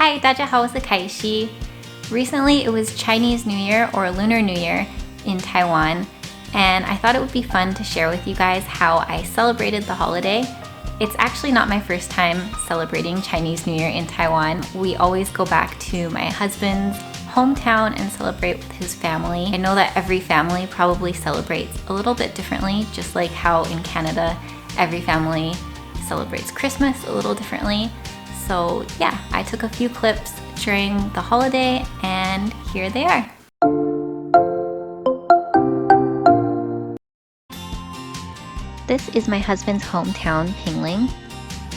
Hi, 大家好，我是凯西。Recently, it was Chinese New Year or Lunar New Year in Taiwan, and I thought it would be fun to share with you guys how I celebrated the holiday. It's actually not my first time celebrating Chinese New Year in Taiwan. We always go back to my husband's hometown and celebrate with his family. I know that every family probably celebrates a little bit differently, just like how in Canada, every family celebrates Christmas a little differently. So yeah, I took a few clips during the holiday and here they are. This is my husband's hometown, Tingling.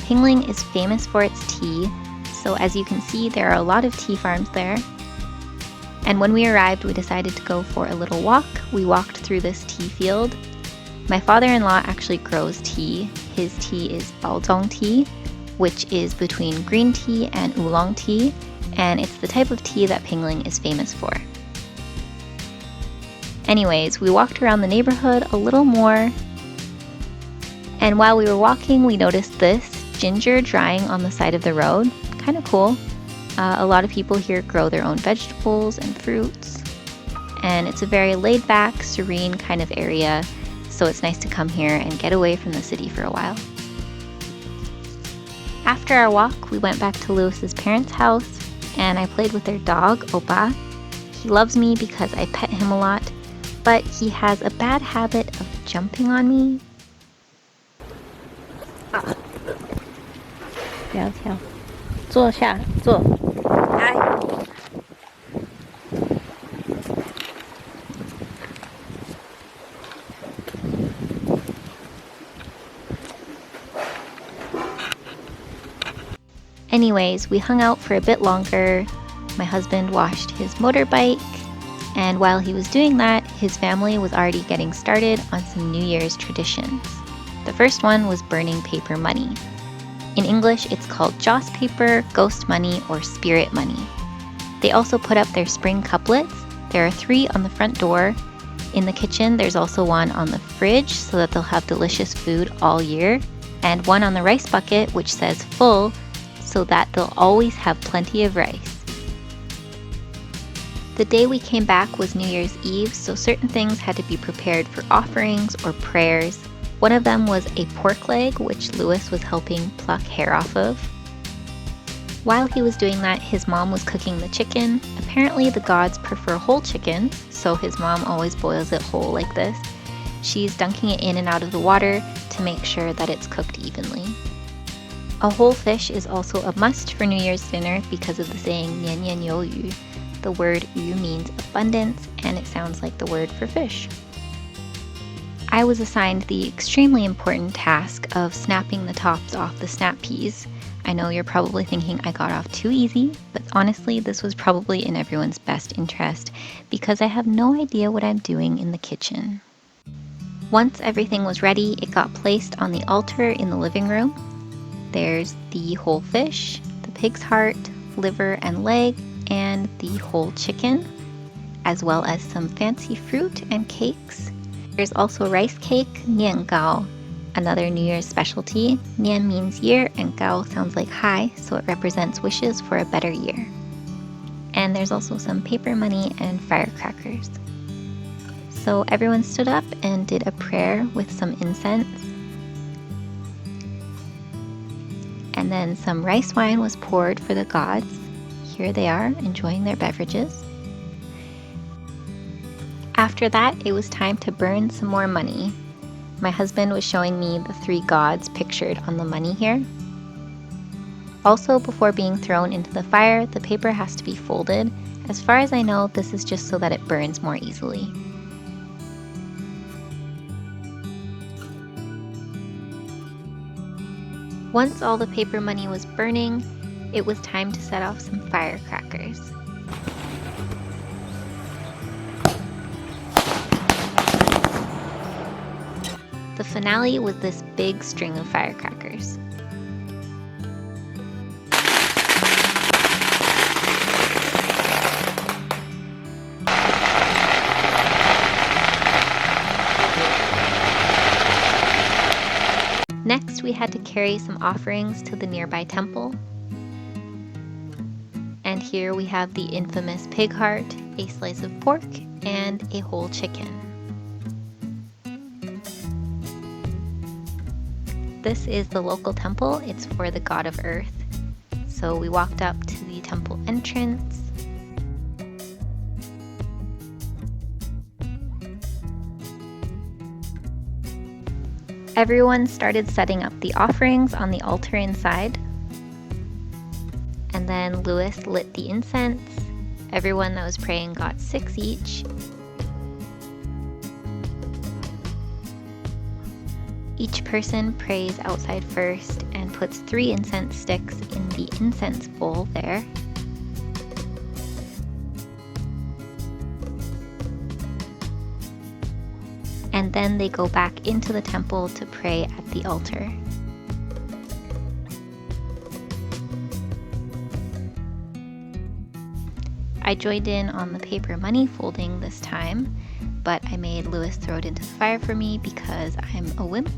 Tingling is famous for its tea, so as you can see, there are a lot of tea farms there. And when we arrived, we decided to go for a little walk. We walked through this tea field. My father-in-law actually grows tea. His tea is baozong tea, which is between green tea and oolong tea, and it's the type of tea that Tingling is famous for. Anyways, we walked around the neighborhood a little more, and while we were walking, we noticed this ginger drying on the side of the road. Kind of cool. A lot of people here grow their own vegetables and fruits, and it's a very laid-back, serene kind of area, so it's nice to come here and get away from the city for a while. After our walk, we went back to Lewis's parents' house, and I played with their dog, Opa. He loves me because I pet him a lot, but he has a bad habit of jumping on me. 不要跳，坐下，坐。来。Anyways, we hung out for a bit longer. My husband washed his motorbike, and while he was doing that, his family was already getting started on some New Year's traditions. The first one was burning paper money. In English, it's called joss paper, ghost money, or spirit money. They also put up their spring couplets. There are 3 on the front door. In the kitchen, there's also one on the fridge so that they'll have delicious food all year, and one on the rice bucket which says full, so that they'll always have plenty of rice. The day we came back was New Year's Eve, so certain things had to be prepared for offerings or prayers. One of them was a pork leg, which Lewis was helping pluck hair off of. While he was doing that, his mom was cooking the chicken. Apparently the gods prefer whole chickens, so his mom always boils it whole like this. She's dunking it in and out of the water to make sure that it's cooked evenly. A whole fish is also a must for New Year's dinner because of the saying 年年有余. The word 鱼 means abundance, and it sounds like the word for fish. I was assigned the extremely important task of snapping the tops off the snap peas. I know you're probably thinking I got off too easy, but honestly, this was probably in everyone's best interest because I have no idea what I'm doing in the kitchen. Once everything was ready, it got placed on the altar in the living room. There's the whole fish, the pig's heart, liver and leg, and the whole chicken, as well as some fancy fruit and cakes. There's also rice cake, nian gao, another New Year's specialty. Nian means year and gao sounds like high, so it represents wishes for a better year. And there's also some paper money and firecrackers. So everyone stood up and did a prayer with some incense. And then some rice wine was poured for the gods. Here they are, enjoying their beverages. After that, it was time to burn some more money. My husband was showing me the 3 gods pictured on the money here. Also, before being thrown into the fire, the paper has to be folded. As far as I know, this is just so that it burns more easily. Once all the paper money was burning, it was time to set off some firecrackers. The finale was this big string of firecrackers. Next, we had to carry some offerings to the nearby temple. And here we have the infamous pig heart, a slice of pork, and a whole chicken. This is the local temple. It's for the god of earth. So we walked up to the temple entrance. Everyone started setting up the offerings on the altar inside. And then Louis lit the incense. Everyone that was praying got 6 each. Each person prays outside first and puts 3 incense sticks in the incense bowl there. And then they go back into the temple to pray at the altar. I joined in on the paper money folding this time, but I made Louis throw it into the fire for me because I'm a wimp.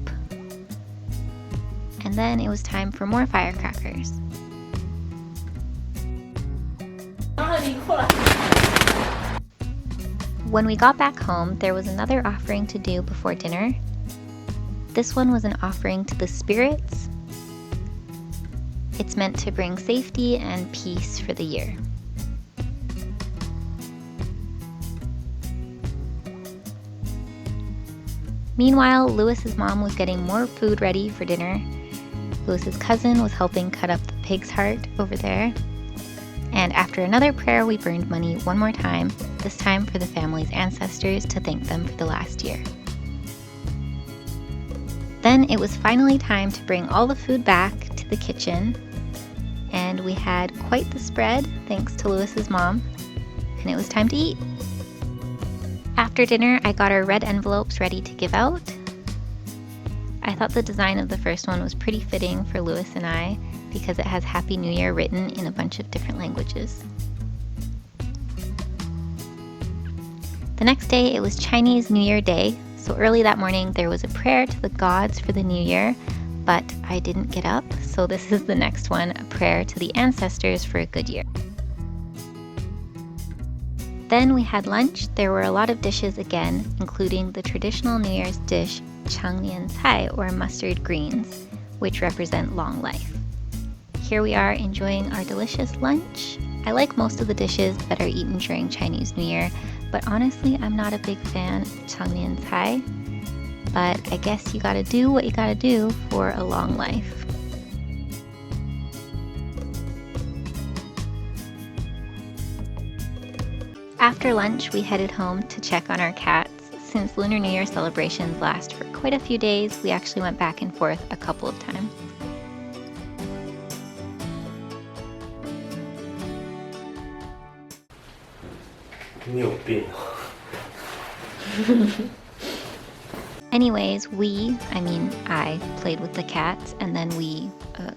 And then it was time for more firecrackers. When we got back home, there was another offering to do before dinner. This one was an offering to the spirits. It's meant to bring safety and peace for the year. Meanwhile, Louis's mom was getting more food ready for dinner. Louis's cousin was helping cut up the pig's heart over there. And after another prayer, we burned money one more time, this time for the family's ancestors to thank them for the last year. Then it was finally time to bring all the food back to the kitchen. And we had quite the spread, thanks to Louis's mom. And it was time to eat. After dinner, I got our red envelopes ready to give out. I thought the design of the first one was pretty fitting for Louis and I because it has Happy New Year written in a bunch of different languages. The next day, it was Chinese New Year Day, so early that morning there was a prayer to the gods for the new year, but I didn't get up, so this is the next one, a prayer to the ancestors for a good year. Then we had lunch. There were a lot of dishes again, including the traditional New Year's dish, cai, or mustard greens, which represent long life. Here we are enjoying our delicious lunch. I like most of the dishes that are eaten during Chinese New Year, but honestly, I'm not a big fan of cai. But I guess you gotta do what you gotta do for a long life. After lunch, we headed home to check on our cats. Since Lunar New Year celebrations last for quite a few days, we actually went back and forth a couple of times. Anyways, I played with the cats, and then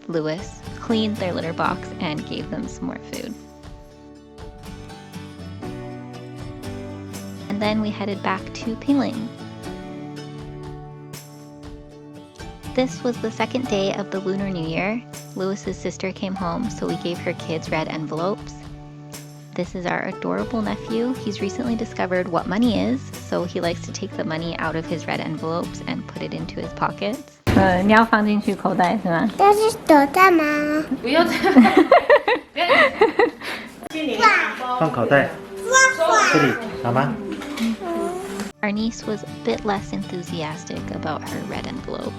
Louis, cleaned their litter box and gave them some more food. And then we headed back to Tingling. This was the second day of the Lunar New Year. Louis's sister came home, so we gave her kids red envelopes. This is our adorable nephew. He's recently discovered what money is, so he likes to take the money out of his red envelopes and put it into his pockets. 你要放进去口袋是吗？这是手袋吗？不用这样。放口袋。这里，好吗？ Our niece was a bit less enthusiastic about her red envelope.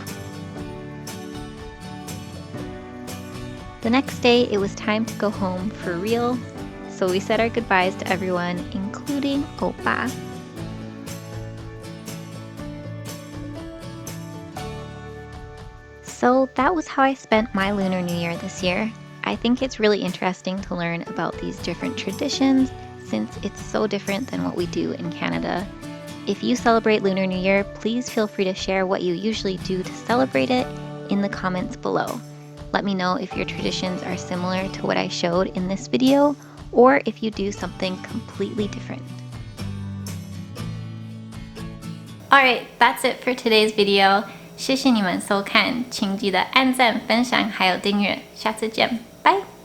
The next day, it was time to go home for real, so we said our goodbyes to everyone, including Oppa. So that was how I spent my Lunar New Year this year. I think it's really interesting to learn about these different traditions since it's so different than what we do in Canada. If you celebrate Lunar New Year, please feel free to share what you usually do to celebrate it in the comments below. Let me know if your traditions are similar to what I showed in this video, or if you do something completely different. Alright, that's it for today's video. 谢谢你们收看，请记得按赞、分享还有订阅，下次见，拜。